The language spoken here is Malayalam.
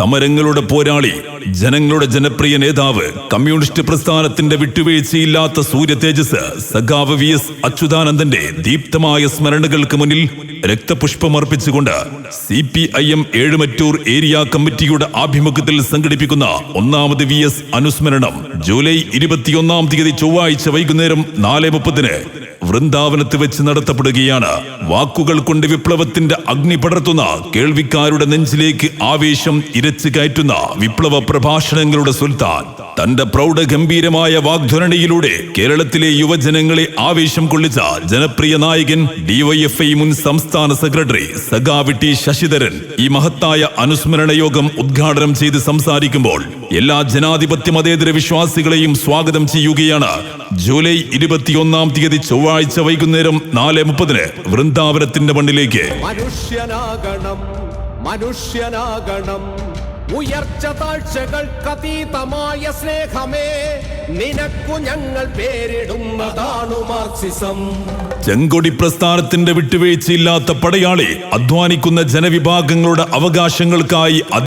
സമരങ്ങളുടെ പോരാളി, ജനങ്ങളുടെ ജനപ്രിയ നേതാവ്, കമ്മ്യൂണിസ്റ്റ് പ്രസ്ഥാനത്തിന്റെ വിട്ടുവീഴ്ചയില്ലാത്ത സൂര്യ തേജസ് സഖാവ് വി എസ് അച്യുതാനന്ദന്റെ ദീപ്തമായ സ്മരണകൾക്ക് മുന്നിൽ രക്തപുഷ്പമർപ്പിച്ചുകൊണ്ട് CPIM ഏഴുമറ്റൂർ ഏരിയ കമ്മിറ്റിയുടെ ആഭിമുഖ്യത്തിൽ സംഘടിപ്പിക്കുന്ന ഒന്നാമത് VS അനുസ്മരണം ജൂലൈ 21 ചൊവ്വാഴ്ച വൈകുന്നേരം 4:30 വൃന്ദാവനത്ത് വെച്ച് നടത്തപ്പെടുകയാണ്. വാക്കുകൾ കൊണ്ട് വിപ്ലവത്തിന്റെ അഗ്നി പടർത്തുന്ന, കേൾവിക്കാരുടെ നെഞ്ചിലേക്ക് ആവേശം ഇരച്ചു കയറ്റുന്ന വിപ്ലവ പ്രഭാഷണങ്ങളുടെ സുൽത്താൻ തന്റെ പ്രൗഢഗംഭീരമായ വാഗ്ധ്വരണിയിലൂടെ കേരളത്തിലെ യുവജനങ്ങളെ ആവേശം കൊള്ളിച്ച ജനപ്രിയ നായകൻ DYFI മുൻ സംസ്ഥാന സെക്രട്ടറി സഖാവ് ടി ശശിധരൻ ഈ മഹത്തായ അനുസ്മരണ യോഗം ഉദ്ഘാടനം ചെയ്ത് സംസാരിക്കുമ്പോൾ എല്ലാ ജനാധിപത്യ മതേതര വിശ്വാസികളെയും സ്വാഗതം ചെയ്യുകയാണ്. ജൂലൈ 21 ചൊവ്വാഴ്ച വൈകുന്നേരം 4:30 വൃന്ദാവനത്തിന്റെ മണ്ണിലേക്ക്. മനുഷ്യനാകണം ഉയർച്ച താഴ്ചകൾക്കതീതമായ സ്നേഹമേ, നിനക്കു ഞങ്ങൾ പേരിടുന്നതാണു മാർക്സിസം. ചെങ്കൊടി പ്രസ്ഥാനത്തിന്റെ വിട്ടുവീഴ്ചയില്ലാത്ത പടയാളി, അധ്വാനിക്കുന്ന ജനവിഭാഗങ്ങളുടെ അവകാശങ്ങൾക്കായി